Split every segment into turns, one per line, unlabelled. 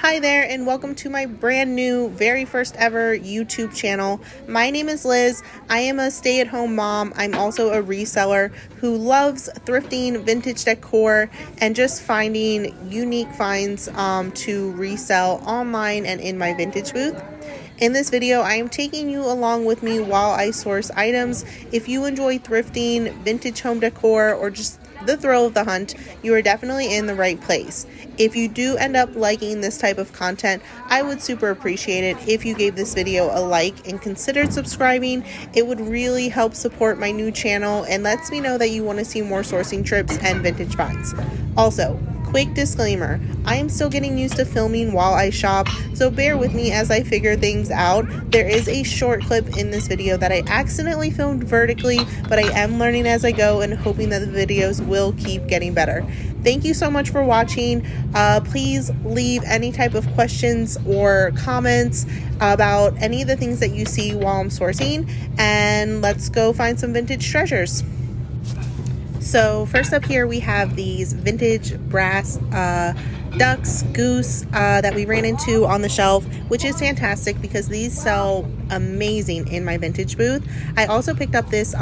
Hi there, and welcome to my brand new, very first ever YouTube channel. My name is Liz. I am a stay-at-home mom. I'm also a reseller who loves thrifting, vintage decor, and just finding unique finds to resell online and in my vintage booth. In this video, I am taking you along with me while I source items. If you enjoy thrifting, vintage home decor, or just the thrill of the hunt, you are definitely in the right place. If you do end up liking this type of content, I would super appreciate it if you gave this video a like and considered subscribing. It would really help support my new channel and lets me know that you want to see more sourcing trips and vintage finds. Also, quick disclaimer, I am still getting used to filming while I shop, so bear with me as I figure things out. There is a short clip in this video that I accidentally filmed vertically, but I am learning as I go and hoping that the videos will keep getting better. Thank you so much for watching. Please leave any type of questions or comments about any of the things that you see while I'm sourcing, and let's go find some vintage treasures. So first up here we have these vintage brass ducks, goose that we ran into on the shelf, which is fantastic because these sell amazing in my vintage booth. I also picked up this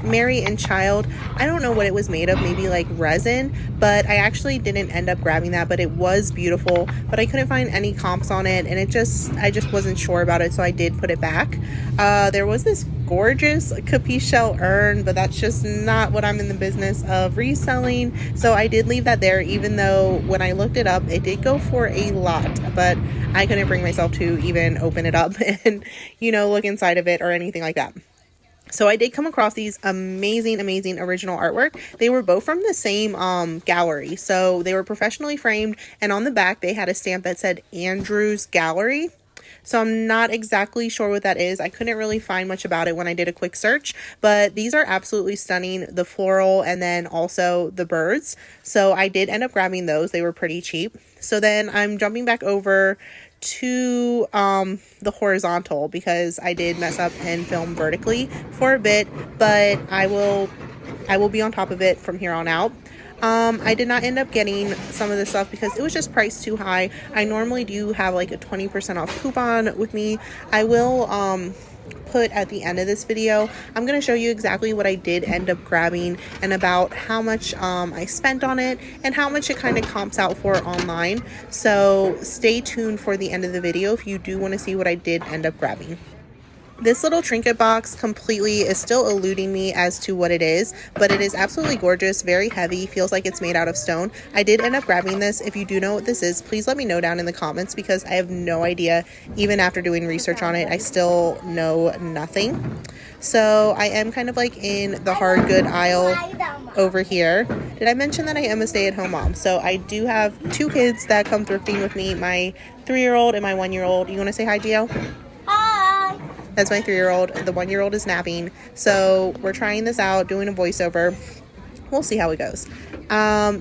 Mary and Child. I don't know what it was made of, maybe like resin, but I actually didn't end up grabbing that, but it was beautiful, but I couldn't find any comps on it, and I just wasn't sure about it, so I did put it back. There was this gorgeous capiche shell urn, but that's just not what I'm in the business of reselling, so I did leave that there, even though when I looked it up, it did go for a lot, but I couldn't bring myself to even open it up and, look inside of it or anything like that. So I did come across these amazing original artwork. They were both from the same gallery. So they were professionally framed, and on the back they had a stamp that said Andrew's Gallery. So I'm not exactly sure what that is. I couldn't really find much about it when I did a quick search, but these are absolutely stunning, the floral and then also the birds. So I did end up grabbing those. They were pretty cheap. So then I'm jumping back over to the horizontal because I did mess up and film vertically for a bit, but I will be on top of it from here on out. I did not end up getting some of this stuff because it was just priced too high. I normally do have like a 20% off coupon with me. I will put at the end of this video, I'm going to show you exactly what I did end up grabbing and about how much I spent on it and how much it kind of comps out for online. So stay tuned for the end of the video if you do want to see what I did end up grabbing. This little trinket box completely is still eluding me as to what it is, but it is absolutely gorgeous, very heavy, feels like it's made out of stone. I did end up grabbing this. If you do know what this is, please let me know down in the comments because I have no idea. Even after doing research on it, I still know nothing. So I am kind of like in the hard good aisle over here. Did I mention that I am a stay-at-home mom? So I do have two kids that come thrifting with me, my 3-year-old and my 1-year-old. You want to say hi, Gio? That's my 3-year-old. The 1-year-old is napping. So we're trying this out, doing a voiceover. We'll see how it goes.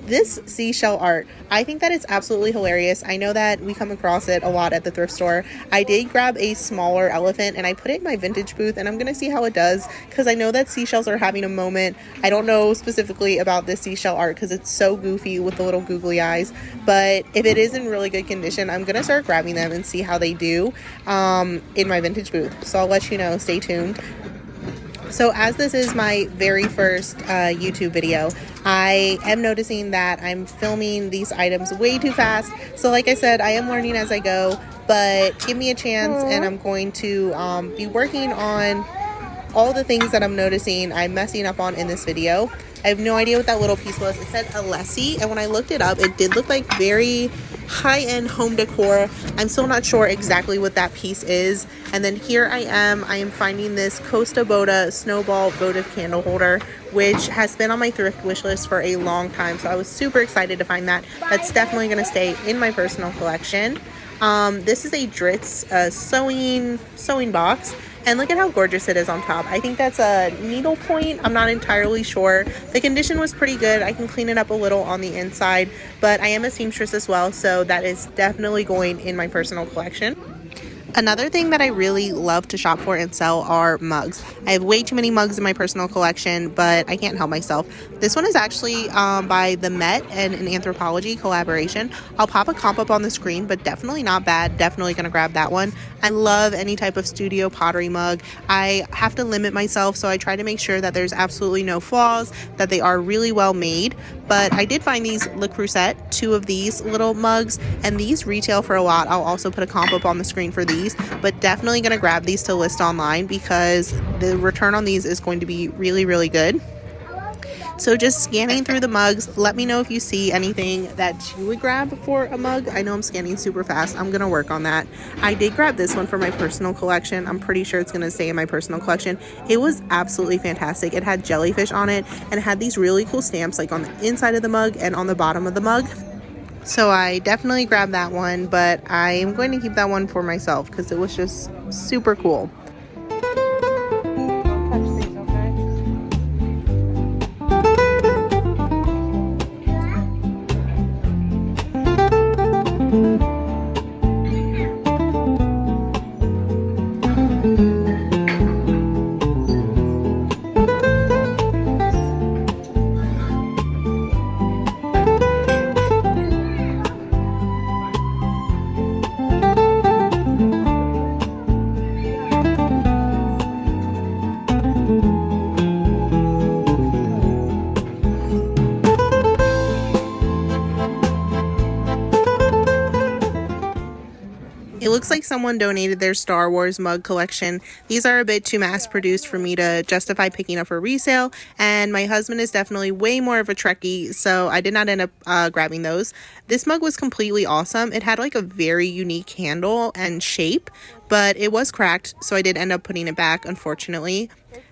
This seashell art, I think that it's absolutely hilarious. I know that we come across it a lot at the thrift store. I did grab a smaller elephant and I put it in my vintage booth, and I'm going to see how it does because I know that seashells are having a moment. I don't know specifically about this seashell art because it's so goofy with the little googly eyes, but if it is in really good condition, I'm going to start grabbing them and see how they do in my vintage booth. So I'll let you know. Stay tuned. So as this is my very first YouTube video, I am noticing that I'm filming these items way too fast. So like I said, I am learning as I go, but give me a chance and I'm going to be working on all the things that I'm noticing I'm messing up on in this video. I have no idea what that little piece was. It said Alessi, and when I looked it up, it did look like very high-end home decor. I'm still not sure exactly what that piece is. And then here I am finding this Costa Boda Snowball votive candle holder, which has been on my thrift wish list for a long time. So I was super excited to find that. That's definitely going to stay in my personal collection. This is a Dritz sewing box. And look at how gorgeous it is on top. I think that's a needle point. I'm not entirely sure. The condition was pretty good. I can clean it up a little on the inside, but I am a seamstress as well, so that is definitely going in my personal collection. Another thing that I really love to shop for and sell are mugs. I have way too many mugs in my personal collection, but I can't help myself. This one is actually by the Met and an Anthropology collaboration. I'll pop a comp up on the screen, but definitely not bad. Definitely gonna grab that one. I love any type of studio pottery mug. I have to limit myself, so I try to make sure that there's absolutely no flaws, that they are really well made. But I did find these Le Creuset, 2 of these little mugs, and these retail for a lot. I'll also put a comp up on the screen for these, but definitely going to grab these to list online because the return on these is going to be really, really good. So just scanning through the mugs, let me know if you see anything that you would grab for a mug. I know I'm scanning super fast. I'm going to work on that. I did grab this one for my personal collection. I'm pretty sure it's going to stay in my personal collection. It was absolutely fantastic. It had jellyfish on it and it had these really cool stamps like on the inside of the mug and on the bottom of the mug. So I definitely grabbed that one, but I am going to keep that one for myself because it was just super cool. It looks like someone donated their Star Wars mug collection. These are a bit too mass produced for me to justify picking up for resale, and my husband is definitely way more of a Trekkie, so I did not end up grabbing those. This mug was completely awesome. It had like a very unique handle and shape, but it was cracked, so I did end up putting it back, unfortunately.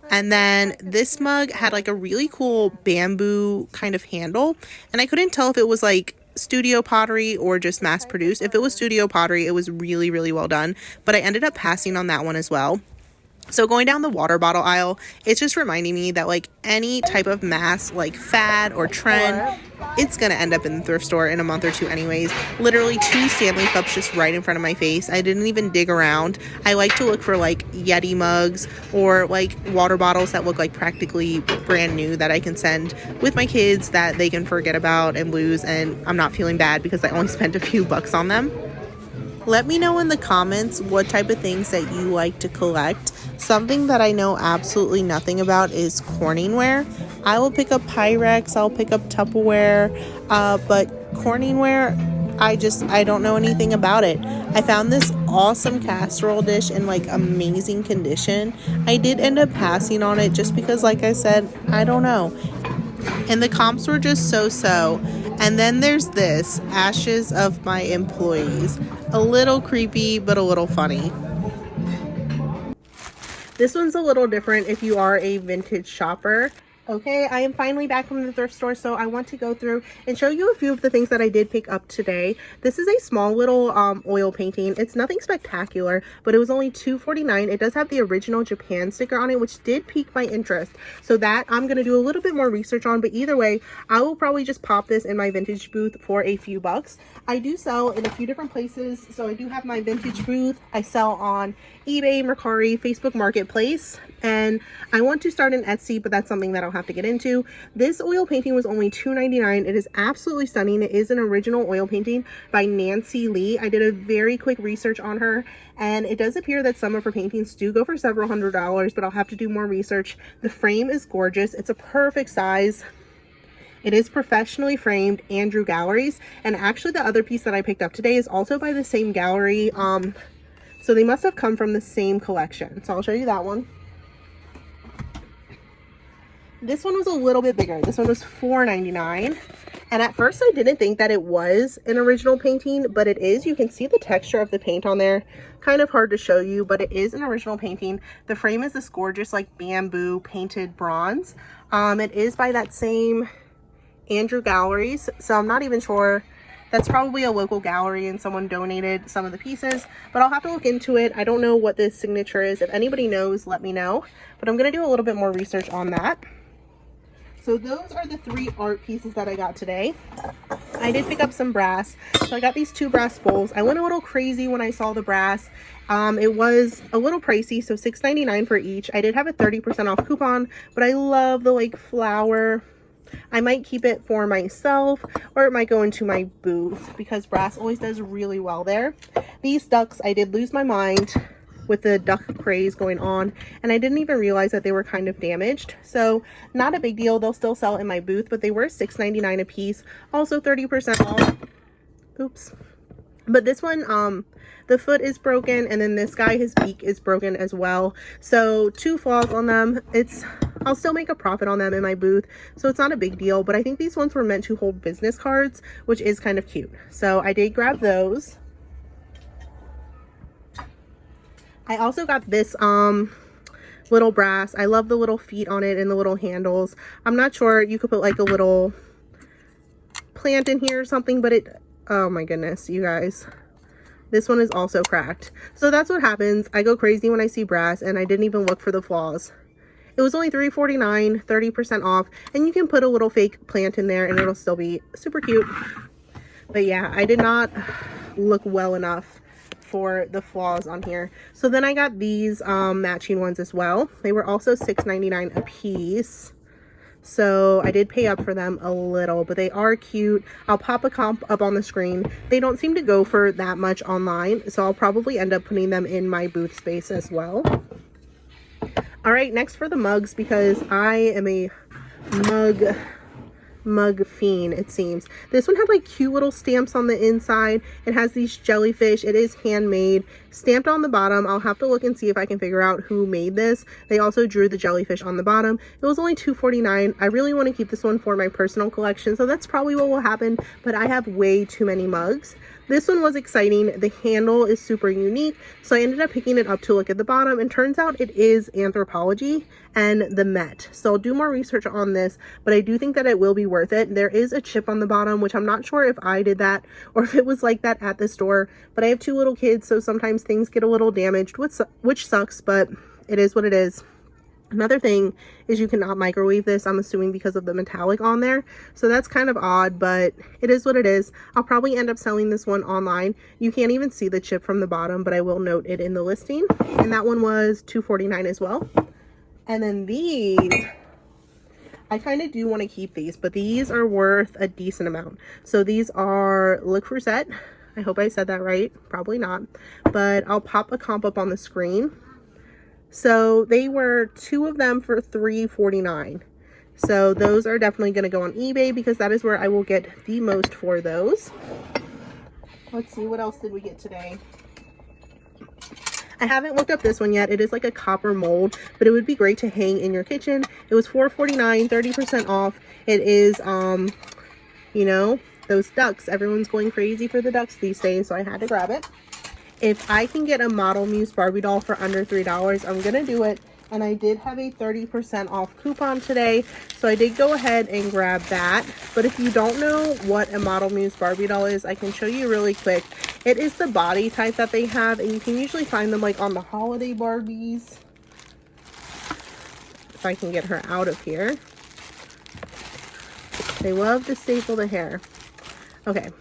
And then this mug had like a really cool bamboo kind of handle, and I couldn't tell if it was like studio pottery or just mass produced. If it was studio pottery, it was really, really well done, but I ended up passing on that one as well. So going down the water bottle aisle, it's just reminding me that like any type of mass like fad or trend, it's gonna end up in the thrift store in a month or two anyways. Literally 2 Stanley cups just right in front of my face. I didn't even dig around. I like to look for like Yeti mugs or like water bottles that look like practically brand new that I can send with my kids that they can forget about and lose, and I'm not feeling bad because I only spent a few bucks on them. Let me know in the comments what type of things that you like to collect. Something that I know absolutely nothing about is Corningware. I will pick up Pyrex, I'll pick up Tupperware, but Corningware, I don't know anything about it. I found this awesome casserole dish in like amazing condition. I did end up passing on it just because, like I said, I don't know. And the comps were just so. And then there's this, ashes of my employees. A little creepy, but a little funny. This one's a little different if you are a vintage shopper. Okay, I am finally back from the thrift store, so I want to go through and show you a few of the things that I did pick up today. This is a small little oil painting. It's nothing spectacular, but it was only $2.49. It does have the original Japan sticker on it, which did pique my interest. So that I'm going to do a little bit more research on, but either way, I will probably just pop this in my vintage booth for a few bucks. I do sell in a few different places, so I do have my vintage booth. I sell on eBay, Mercari, Facebook Marketplace, and I want to start an Etsy, but that's something that I'll have to get into. This oil painting was only $2.99. It is absolutely stunning. It is an original oil painting by Nancy Lee. I did a very quick research on her, and it does appear that some of her paintings do go for several $100s, but I'll have to do more research. The frame is gorgeous. It's a perfect size. It is professionally framed, Andrew Galleries, and actually the other piece that I picked up today is also by the same gallery. So they must have come from the same collection. So I'll show you that one. This one was a little bit bigger. This one was $4.99. And at first I didn't think that it was an original painting, but it is. You can see the texture of the paint on there. Kind of hard to show you, but it is an original painting. The frame is this gorgeous like bamboo painted bronze. It is by that same Andrew Galleries. So I'm not even sure. That's probably a local gallery and someone donated some of the pieces, but I'll have to look into it. I don't know what this signature is. If anybody knows, let me know. But I'm going to do a little bit more research on that. So those are the 3 art pieces that I got today. I did pick up some brass. So I got these 2 brass bowls. I went a little crazy when I saw the brass. It was a little pricey, so $6.99 for each. I did have a 30% off coupon, but I love the like flower. I might keep it for myself, or it might go into my booth because brass always does really well there. These ducks, I did lose my mind with the duck craze going on, and I didn't even realize that they were kind of damaged. So not a big deal. They'll still sell in my booth, but they were $6.99 a piece. Also 30% off. Oops. But this one, the foot is broken, and then this guy, his beak is broken as well. So 2 flaws on them. I'll still make a profit on them in my booth, so it's not a big deal. But I think these ones were meant to hold business cards, which is kind of cute. So I did grab those. I also got this little brass. I love the little feet on it and the little handles. I'm not sure, you could put like a little plant in here or something, but oh my goodness, you guys, this one is also cracked. So that's what happens. I go crazy when I see brass, and I didn't even look for the flaws. It was only $3.49, 30% off, and you can put a little fake plant in there and it'll still be super cute. But yeah, I did not look well enough for the flaws on here. So then I got these matching ones as well. They were also $6.99 a piece. So I did pay up for them a little, but they are cute. I'll pop a comp up on the screen. They don't seem to go for that much online, so I'll probably end up putting them in my booth space as well. All right, next for the mugs, because I am a mug fiend, it seems. This one had like cute little stamps on the inside. It has these jellyfish. It is handmade, stamped on the bottom. I'll have to look and see if I can figure out who made this. They also drew the jellyfish on the bottom. It was only $2.49. I really want to keep this one for my personal collection, so that's probably what will happen, but I have way too many mugs. This one was exciting. The handle is super unique, so I ended up picking it up to look at the bottom, and turns out it is Anthropology and the Met. So I'll do more research on this, but I do think that it will be worth it. There is a chip on the bottom, which I'm not sure if I did that or if it was like that at the store, but I have 2 little kids, so sometimes things get a little damaged, which sucks, but it is what it is. Another thing is you cannot microwave this, I'm assuming because of the metallic on there. So that's kind of odd, but it is what it is. I'll probably end up selling this one online. You can't even see the chip from the bottom, but I will note it in the listing. And that one was $2.49 as well. And then these, I kind of do want to keep these, but these are worth a decent amount. So these are Le Creuset. I hope I said that right. Probably not. But I'll pop a comp up on the screen. So they were 2 of them for $3.49. So those are definitely going to go on eBay because that is where I will get the most for those. Let's see, what else did we get today? I haven't looked up this one yet. It is like a copper mold, but it would be great to hang in your kitchen. It was $4.49, 30% off. It is, you know, those ducks. Everyone's going crazy for the ducks these days, so I had to grab it. If I can get a Model Muse Barbie doll for under $3, I'm gonna do it. And I did have a 30% off coupon today, so I did go ahead and grab that. But if you don't know what a Model Muse Barbie doll is, I can show you really quick. It is the body type that they have, and you can usually find them like on the holiday Barbies. If I can get her out of here. They love to staple the hair. Okay.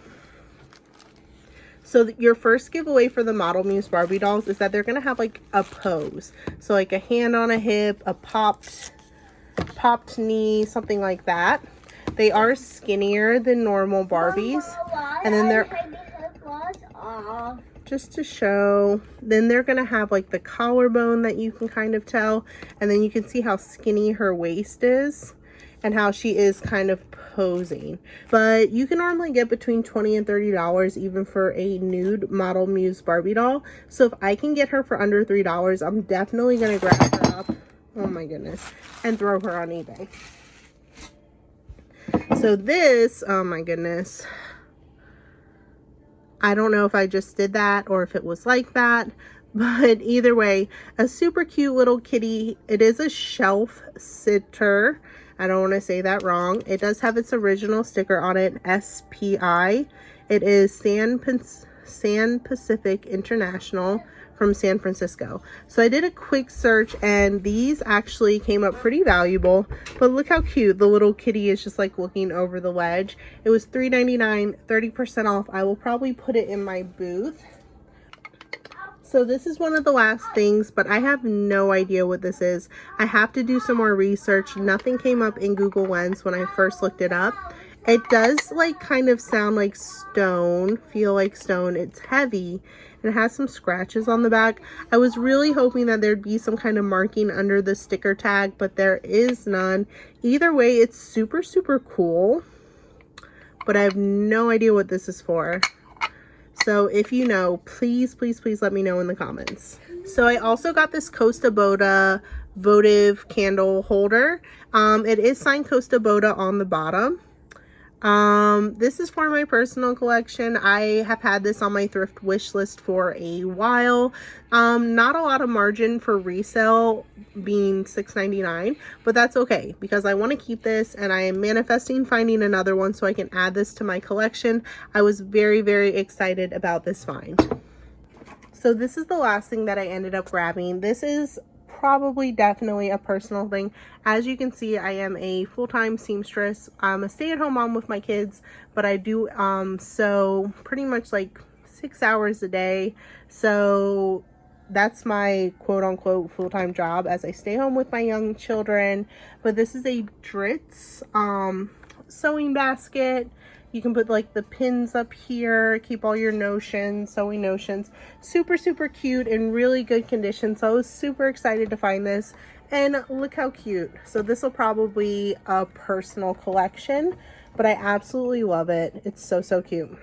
So your first giveaway for the Model Muse Barbie dolls is that they're going to have like a pose. So like a hand on a hip, a popped knee, something like that. They are skinnier than normal Barbies. And then they're, just to show, then they're going to have like the collarbone that you can kind of tell. And then you can see how skinny her waist is and how she is kind of posing. But you can normally get between $20 and $30 even for a nude Model Muse Barbie doll. So if I can get her for under $3, I'm definitely going to grab her up, oh my goodness, and throw her on eBay. So this, oh my goodness, I don't know if I just did that or if it was like that, but either way, a super cute little kitty. It is a shelf sitter. I don't want to say that wrong. It does have its original sticker on it, SPI. It is San Pacific International from San Francisco. So I did a quick search and these actually came up pretty valuable. But look how cute. The little kitty is just like looking over the ledge. It was $3.99, 30% off. I will probably put it in my booth. So this is one of the last things, but I have no idea what this is. I have to do some more research. Nothing came up in Google Lens when I first looked it up. It does like kind of sound like stone, feel like stone. It's heavy and it has some scratches on the back. I was really hoping that there'd be some kind of marking under the sticker tag, but there is none. Either way, it's super, super cool, but I have no idea what this is for. So if you know, please, please, please let me know in the comments. So I also got this Costa Boda votive candle holder. It is signed Costa Boda on the bottom. This is for my personal collection. I have had this on my thrift wish list for a while. Not a lot of margin for resale, being $6.99, but that's okay because I want to keep this and I am manifesting finding another one so I can add this to my collection. I was very, very excited about this find. So this is the last thing that I ended up grabbing. This is probably definitely a personal thing. As you can see, I am a full-time seamstress. I'm a stay-at-home mom with my kids, but I do sew pretty much like 6 hours a day. So that's my quote-unquote full-time job as I stay home with my young children. But this is a Dritz sewing basket. You can put like the pins up here, keep all your notions, sewing notions. Super, super cute and really good condition. So I was super excited to find this. And look how cute. So this will probably be a personal collection, but I absolutely love it. It's so, so cute.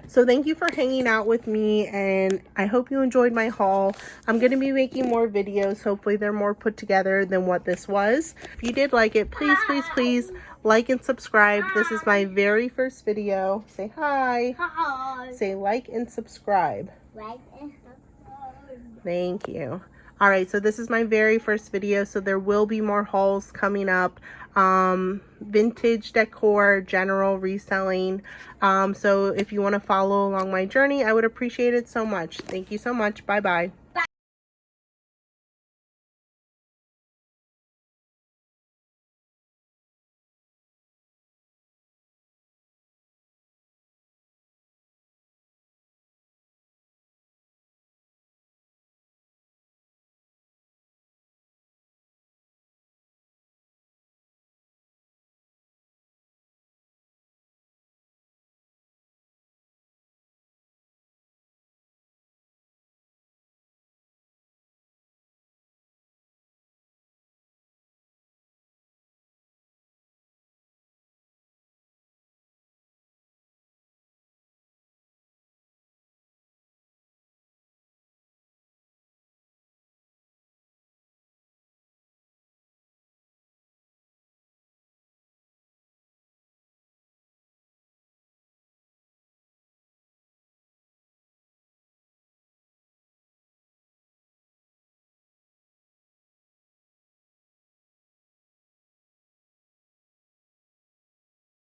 So thank you for hanging out with me and I hope you enjoyed my haul. I'm going to be making more videos. Hopefully they're more put together than what this was. If you did like it, please, please, please like and subscribe. This is my very first video. Say hi.
Hi.
Say like and subscribe.
Like and subscribe.
Thank you. All right, so this is my very first video, so there will be more hauls coming up. Vintage decor, general reselling. So if you want to follow along my journey, I would appreciate it so much. Thank you so much. Bye bye.